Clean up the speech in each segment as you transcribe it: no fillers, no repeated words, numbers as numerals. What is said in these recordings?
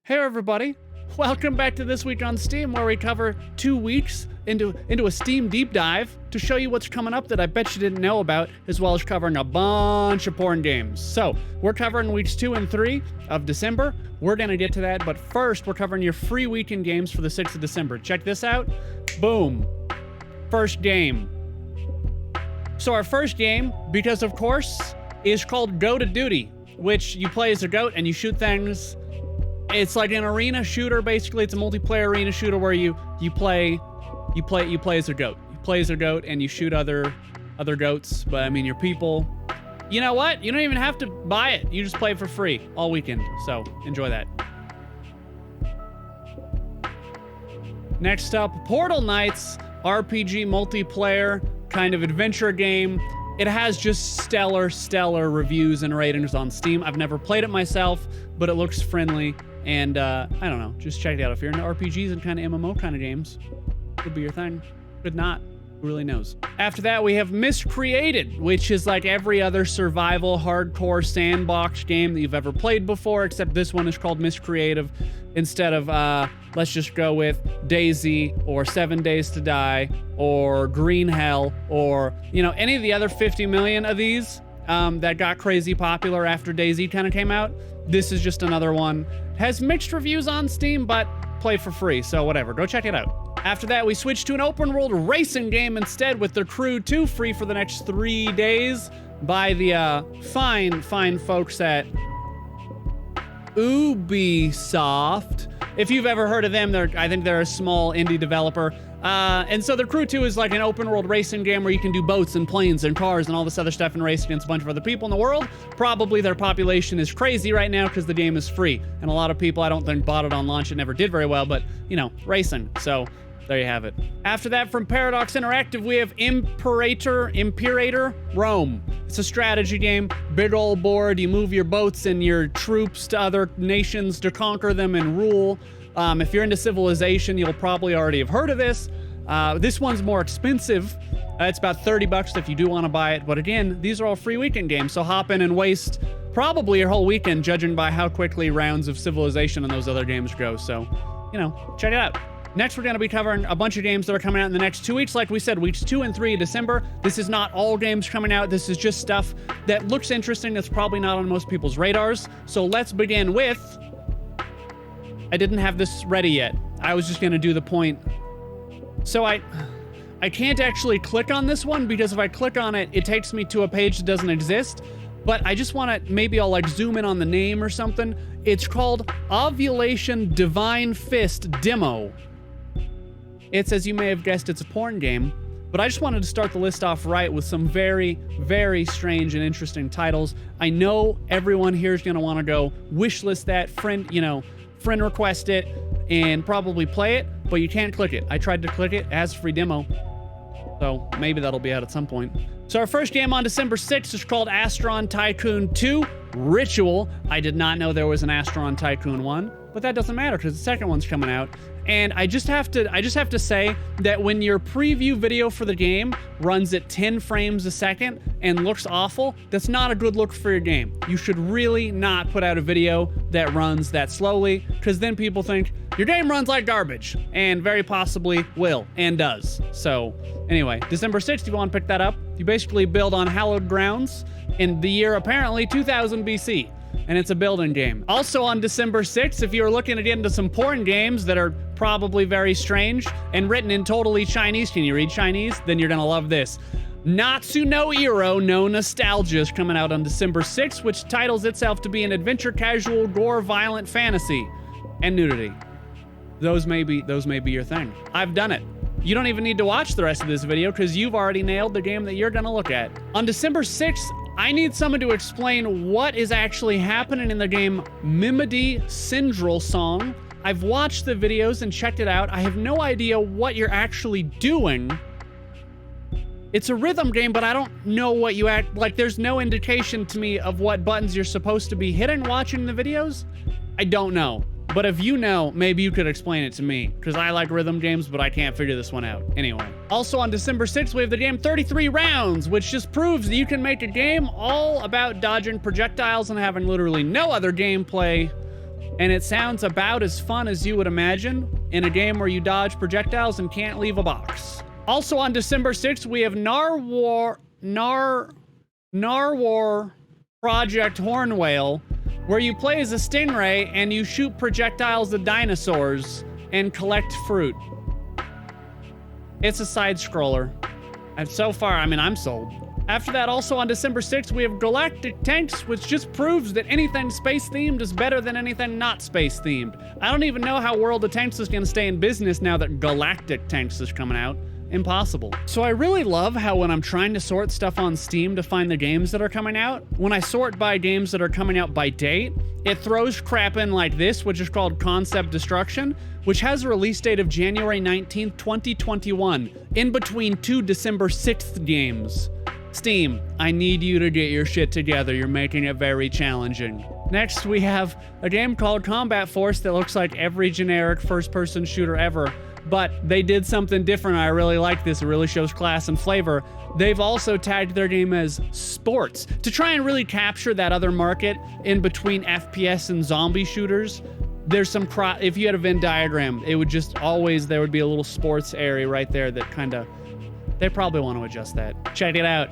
Hey everybody, welcome back to This Week on Steam, where we cover 2 weeks into a Steam deep dive to show you what's coming up that I bet you didn't know about, as well as covering a bunch of porn games. So, we're covering weeks 2 and 3 of December. We're gonna get to that, but first, we're covering your free weekend games for the 6th of December. Check this out. Boom. First game. So our first game, because of course, is called Go to Duty, which you play as a goat and you shoot things. It's like an arena shooter, basically. It's a multiplayer arena shooter where you play as a goat. You play as a goat and you shoot other goats, but I mean your people. You know what? You don't even have to buy it. You just play it for free all weekend. So enjoy that. Next up, Portal Knights, RPG multiplayer kind of adventure game. It has just stellar reviews and ratings on Steam. I've never played it myself, but it looks friendly. And I don't know, just check it out. If you're into RPGs and kind of MMO kind of games, could be your thing. Could not. Who really knows? After that, we have Miscreated, which is like every other survival hardcore sandbox game that you've ever played before, except this one is called Miscreative instead of, let's just go with Daisy or 7 Days to Die or Green Hell or, you know, any of the other 50 million of these that got crazy popular after Daisy kind of came out. This is just another one. Has mixed reviews on Steam, but play for free, so whatever. Go check it out. After that, we switch to an open world racing game instead with The Crew 2 free for the next 3 days by the fine folks at Ubisoft. If you've ever heard of them, I think they're a small indie developer. And so The Crew 2 is like an open world racing game where you can do boats and planes and cars and all this other stuff and race against a bunch of other people in the world. Probably their population is crazy right now because the game is free. And a lot of people, I don't think, bought it on launch. It never did very well, but, you know, racing. So there you have it. After that, from Paradox Interactive, we have Imperator Rome. It's a strategy game, big old board. You move your boats and your troops to other nations to conquer them and rule. If you're into Civilization, you'll probably already have heard of this. This one's more expensive. It's about $30 if you do want to buy it. But again, these are all free weekend games, so hop in and waste probably your whole weekend judging by how quickly rounds of Civilization and those other games go. So, you know, check it out. Next, we're going to be covering a bunch of games that are coming out in the next 2 weeks. Like we said, weeks 2 and 3 of December. This is not all games coming out. This is just stuff that looks interesting that's probably not on most people's radars. So let's begin with... I didn't have this ready yet. I was just going to do the point. So I can't actually click on this one because if I click on it, it takes me to a page that doesn't exist. But I just want to, maybe I'll like zoom in on the name or something. It's called Ovulation Divine Fist Demo. It's, as you may have guessed, it's a porn game. But I just wanted to start the list off right with some very strange and interesting titles. I know everyone here is going to want to go wishlist that, friend request it and probably play it, but you can't click it. I tried to click it as a free demo, so maybe that'll be out at some point. So our first game on December 6th is called Astronaut Tycoon 2 Ritual. I did not know there was an Astronaut Tycoon 1, but that doesn't matter because the second one's coming out. And I just have to say that when your preview video for the game runs at 10 frames a second and looks awful, that's not a good look for your game. You should really not put out a video that runs that slowly, because then people think your game runs like garbage, and very possibly will, and does. So anyway, December 6th, if you want to pick that up, you basically build on hallowed grounds in the year apparently 2000 BC. And it's a building game. Also on December 6th, if you're looking to get into some porn games that are probably very strange and written in totally Chinese, can you read Chinese? Then you're gonna love this. Natsu no Iro no Nostalgia is coming out on December 6th, which titles itself to be an adventure, casual, gore, violent fantasy, and nudity. Those may be your thing. I've done it. You don't even need to watch the rest of this video because you've already nailed the game that you're gonna look at. On December 6th, I need someone to explain what is actually happening in the game Mimedy Syndrome Song. I've watched the videos and checked it out. I have no idea what you're actually doing. It's a rhythm game, but I don't know what you like. There's no indication to me of what buttons you're supposed to be hitting watching the videos. I don't know. But if you know, maybe you could explain it to me, because I like rhythm games, but I can't figure this one out. Anyway. Also on December 6th, we have the game 33 Rounds, which just proves that you can make a game all about dodging projectiles and having literally no other gameplay and it sounds about as fun as you would imagine in a game where you dodge projectiles and can't leave a box. Also on December 6th, we have Narwhal Project Horn Whale, where you play as a stingray and you shoot projectiles at dinosaurs and collect fruit. It's a side scroller. And so far, I mean, I'm sold. After that, also on December 6th, we have Galactic Tanks, which just proves that anything space-themed is better than anything not space-themed. I don't even know how World of Tanks is gonna stay in business now that Galactic Tanks is coming out. Impossible. So I really love how when I'm trying to sort stuff on Steam to find the games that are coming out, when I sort by games that are coming out by date, it throws crap in like this, which is called Concept Destruction, which has a release date of January 19th, 2021, in between 2 December 6th games. Steam, I need you to get your shit together. You're making it very challenging. Next, we have a game called Combat Force that looks like every generic first-person shooter ever, but they did something different. I really like this. It really shows class and flavor. They've also tagged their game as sports to try and really capture that other market in between FPS and zombie shooters. There's some if you had a Venn diagram, it would just always, there would be a little sports area right there that kind of, they probably want to adjust that. Check it out.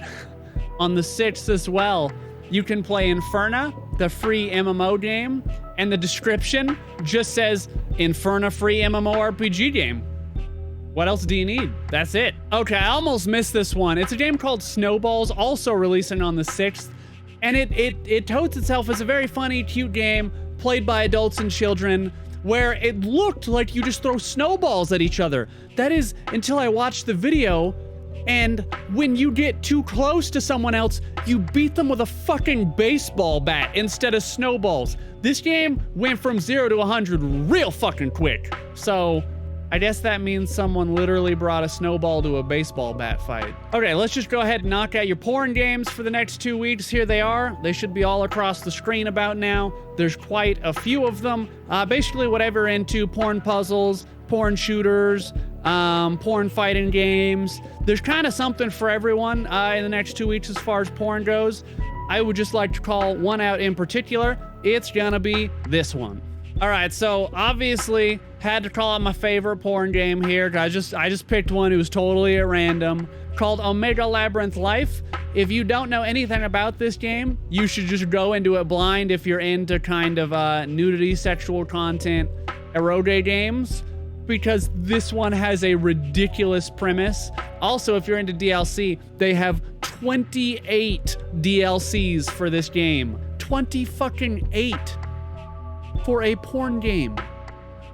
On the 6th as well, you can play Inferno, the free MMO game, and the description just says Inferno free MMORPG game. What else do you need? That's it. Okay, I almost missed this one. It's a game called Snowballs, also releasing on the 6th, and it totes itself as a very funny, cute game played by adults and children, where it looked like you just throw snowballs at each other. That is, until I watched the video, and when you get too close to someone else, you beat them with a fucking baseball bat instead of snowballs. This game went from 0 to 100 real fucking quick. So, I guess that means someone literally brought a snowball to a baseball bat fight. Okay, let's just go ahead and knock out your porn games for the next 2 weeks. Here they are. They should be all across the screen about now. There's quite a few of them. Basically, whatever you're into, porn puzzles, porn shooters, porn fighting games. There's kind of something for everyone in the next 2 weeks as far as porn goes. I would just like to call one out in particular. It's gonna be this one. All right, so obviously had to call out my favorite porn game here. I just picked one. It was totally at random, called Omega Labyrinth Life. If you don't know anything about this game, you should just go into it blind if you're into kind of nudity, sexual content, eroge games, because this one has a ridiculous premise. Also, if you're into DLC, they have 28 DLCs for this game. 28 for a porn game.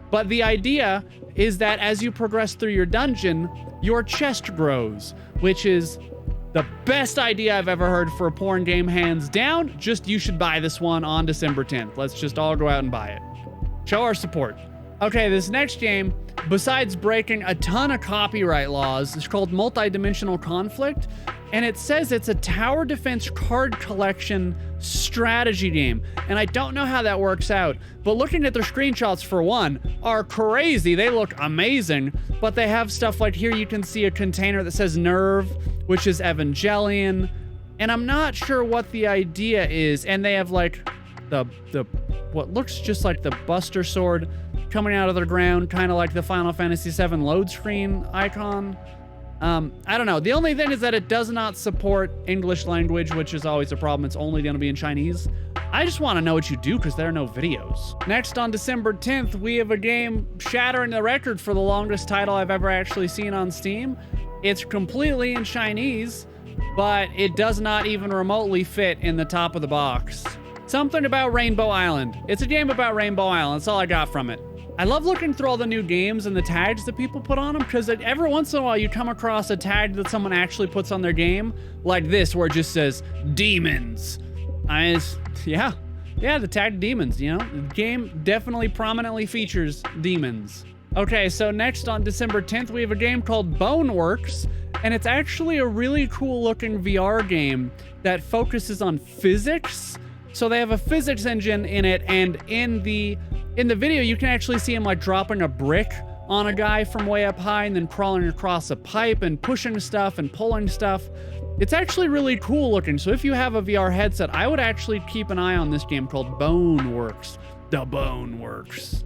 But the idea is that as you progress through your dungeon, your chest grows, which is the best idea I've ever heard for a porn game, hands down. Just, you should buy this one on December 10th. Let's just all go out and buy it. Show our support. Okay, this next game, besides breaking a ton of copyright laws, is called Multidimensional Conflict, and it says it's a tower defense card collection strategy game. And I don't know how that works out, but looking at their screenshots, for one, are crazy. They look amazing, but they have stuff like here you can see a container that says Nerve, which is Evangelion, and I'm not sure what the idea is. And they have like the what looks just like the Buster Sword coming out of the ground, kind of like the Final Fantasy VII load screen icon. I don't know. The only thing is that it does not support English language, which is always a problem. It's only going to be in Chinese. I just want to know what you do because there are no videos. Next, on December 10th, we have a game shattering the record for the longest title I've ever actually seen on Steam. It's completely in Chinese, but it does not even remotely fit in the top of the box. Something about Rainbow Island. It's a game about Rainbow Island. That's all I got from it. I love looking through all the new games and the tags that people put on them, because every once in a while you come across a tag that someone actually puts on their game, like this, where it just says demons. Yeah, the tag demons, you know? The game definitely prominently features demons. Okay, so next on December 10th, we have a game called Boneworks, and it's actually a really cool looking VR game that focuses on physics. So they have a physics engine in it, and in the video, you can actually see him like dropping a brick on a guy from way up high and then crawling across a pipe and pushing stuff and pulling stuff. It's actually really cool looking. So if you have a VR headset, I would actually keep an eye on this game called Boneworks. The bone works.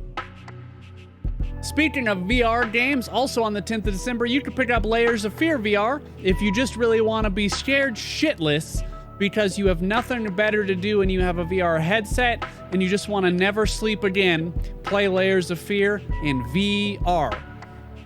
Speaking of VR games, also on the 10th of December, you can pick up Layers of Fear VR if you just really want to be scared shitless because you have nothing better to do and you have a VR headset and you just want to never sleep again. Play Layers of Fear in VR.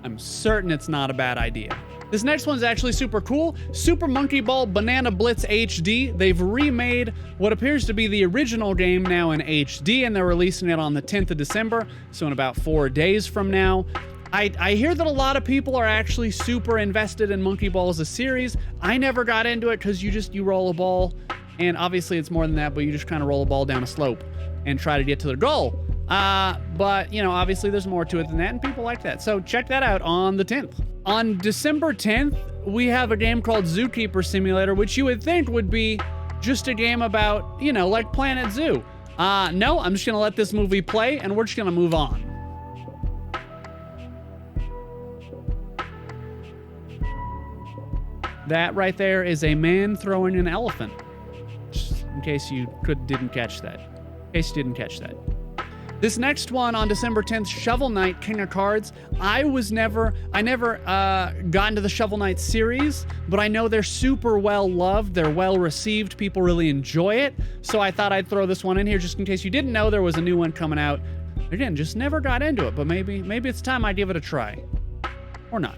I'm certain it's not a bad idea. This next one's actually super cool. Super Monkey Ball Banana Blitz HD. They've remade what appears to be the original game now in HD, and they're releasing it on the 10th of December, so in about 4 days from now. I hear that a lot of people are actually super invested in Monkey Ball as a series. I never got into it because you roll a ball, and obviously it's more than that, but you just kind of roll a ball down a slope and try to get to the goal. But, you know, obviously there's more to it than that, and people like that. So check that out on the 10th. On December 10th, we have a game called Zookeeper Simulator, which you would think would be just a game about, you know, like Planet Zoo. No, I'm just gonna let this movie play, and we're just gonna move on. That right there is a man throwing an elephant. Just in case you didn't catch that. This next one on December 10th, Shovel Knight King of Cards. I never got into the Shovel Knight series, but I know they're super well loved. They're well received. People really enjoy it. So I thought I'd throw this one in here just in case you didn't know there was a new one coming out. Again, just never got into it, but maybe it's time I give it a try. Or not.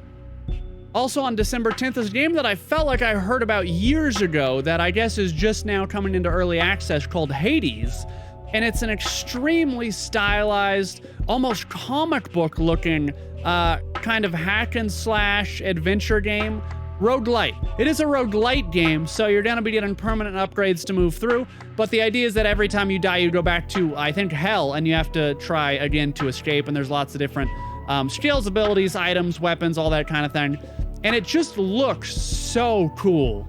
Also on December 10th is a game that I felt like I heard about years ago that I guess is just now coming into early access called Hades. And it's an extremely stylized, almost comic book looking kind of hack and slash adventure game. Roguelite. It is a roguelite game, so you're gonna be getting permanent upgrades to move through, but the idea is that every time you die, you go back to, I think, hell, and you have to try again to escape, and there's lots of different skills, abilities, items, weapons, all that kind of thing. And it just looks so cool.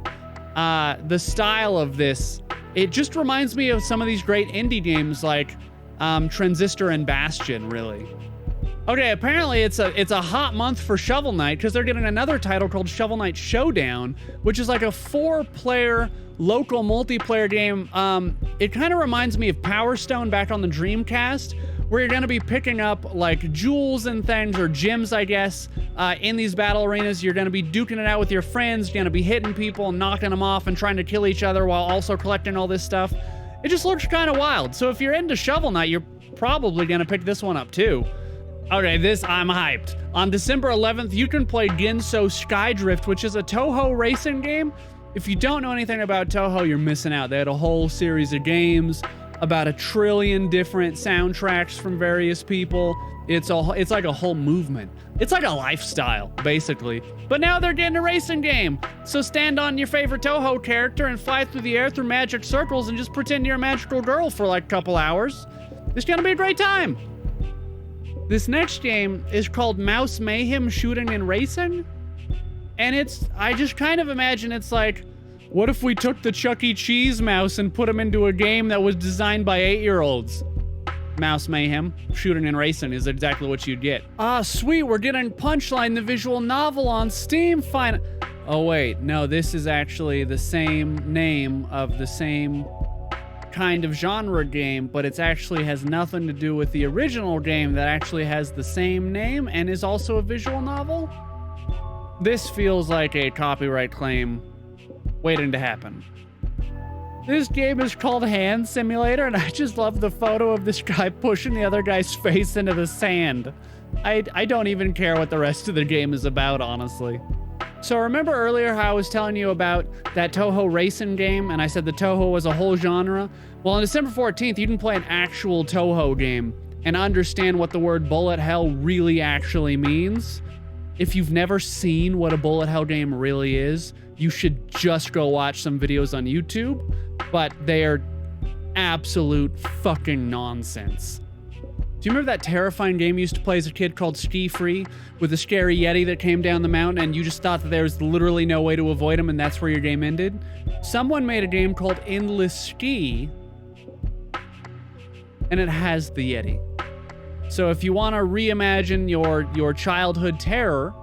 The style of this, it just reminds me of some of these great indie games like Transistor and Bastion, really. Okay, apparently it's a hot month for Shovel Knight because they're getting another title called Shovel Knight Showdown, which is like a 4-player local multiplayer game. It kind of reminds me of Power Stone back on the Dreamcast, where you're going to be picking up like jewels and things, or gems, I guess, in these battle arenas. You're going to be duking it out with your friends. You're going to be hitting people and knocking them off and trying to kill each other while also collecting all this stuff. It just looks kind of wild. So if you're into Shovel Knight, you're probably going to pick this one up too. Okay, I'm hyped. On December 11th, you can play Ginso Skydrift, which is a Touhou racing game. If you don't know anything about Touhou, you're missing out. They had a whole series of games, about 1 trillion different soundtracks from various people. It's like a whole movement. It's like a lifestyle, basically. But now they're getting a racing game. So stand on your favorite Touhou character and fly through the air through magic circles and just pretend you're a magical girl for like a couple hours. It's gonna be a great time. This next game is called Mouse Mayhem Shooting and Racing. And I just kind of imagine it's like, what if we took the Chuck E. Cheese mouse and put him into a game that was designed by 8-year-olds? Mouse Mayhem Shooting and Racing is exactly what you'd get. Ah, sweet, we're getting Punchline, the visual novel on Steam. Fine. Oh wait, no, this is actually the same name of the same kind of genre game, but it actually has nothing to do with the original game that actually has the same name and is also a visual novel. This feels like a copyright claim waiting to happen. This game is called Hand Simulator, and I just love the photo of this guy pushing the other guy's face into the sand. I don't even care what the rest of the game is about, honestly. So remember earlier how I was telling you about that Touhou racing game, and I said the Touhou was a whole genre? Well, on December 14th, you can play an actual Touhou game and understand what the word bullet hell really actually means. If you've never seen what a bullet hell game really is, you should just go watch some videos on YouTube, but they are absolute fucking nonsense. Do you remember that terrifying game you used to play as a kid called Ski Free with a scary Yeti that came down the mountain and you just thought that there was literally no way to avoid him and that's where your game ended? Someone made a game called Endless Ski and it has the Yeti. So if you want to reimagine your childhood terror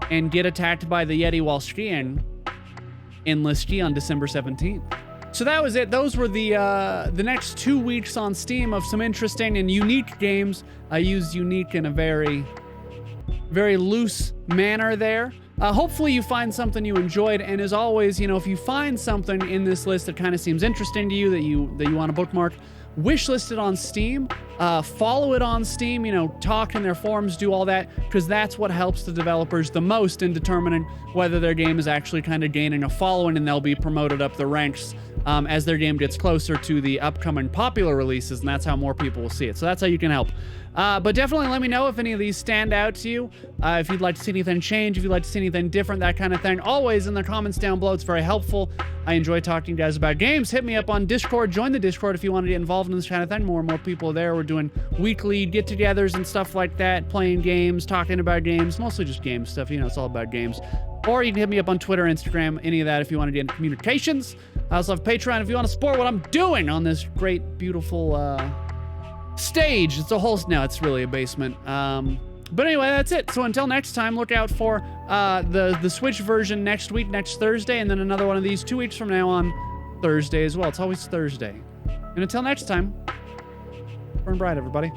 and get attacked by the Yeti while skiing, Endless Ski on December 17th. So that was it. Those were the next 2 weeks on Steam of some interesting and unique games. I used unique in a very, very loose manner there. Hopefully you find something you enjoyed, and as always, you know, if you find something in this list that kind of seems interesting to you that you want to bookmark, wishlist it on Steam, follow it on Steam, you know, talk in their forums, do all that, because that's what helps the developers the most in determining whether their game is actually kind of gaining a following, and they'll be promoted up the ranks as their game gets closer to the upcoming popular releases, and that's how more people will see it. So that's how you can help. But definitely let me know if any of these stand out to you, if you'd like to see anything change, if you'd like to see anything different, that kind of thing. Always in the comments down below. It's very helpful. I enjoy talking to you guys about games. Hit me up on Discord. Join the Discord if you want to get involved in this kind of thing. More and more people are there. We're doing weekly get-togethers and stuff like that, playing games, talking about games, mostly just game stuff. You know, it's all about games. Or you can hit me up on Twitter, Instagram, any of that if you want to get into communications. I also have Patreon if you want to support what I'm doing on this great, beautiful stage. It's a whole, no, it's really a basement. But anyway, that's it. So until next time, look out for the Switch version next week, next Thursday, and then another one of these 2 weeks from now on Thursday as well. It's always Thursday. And until next time, burn bright, everybody.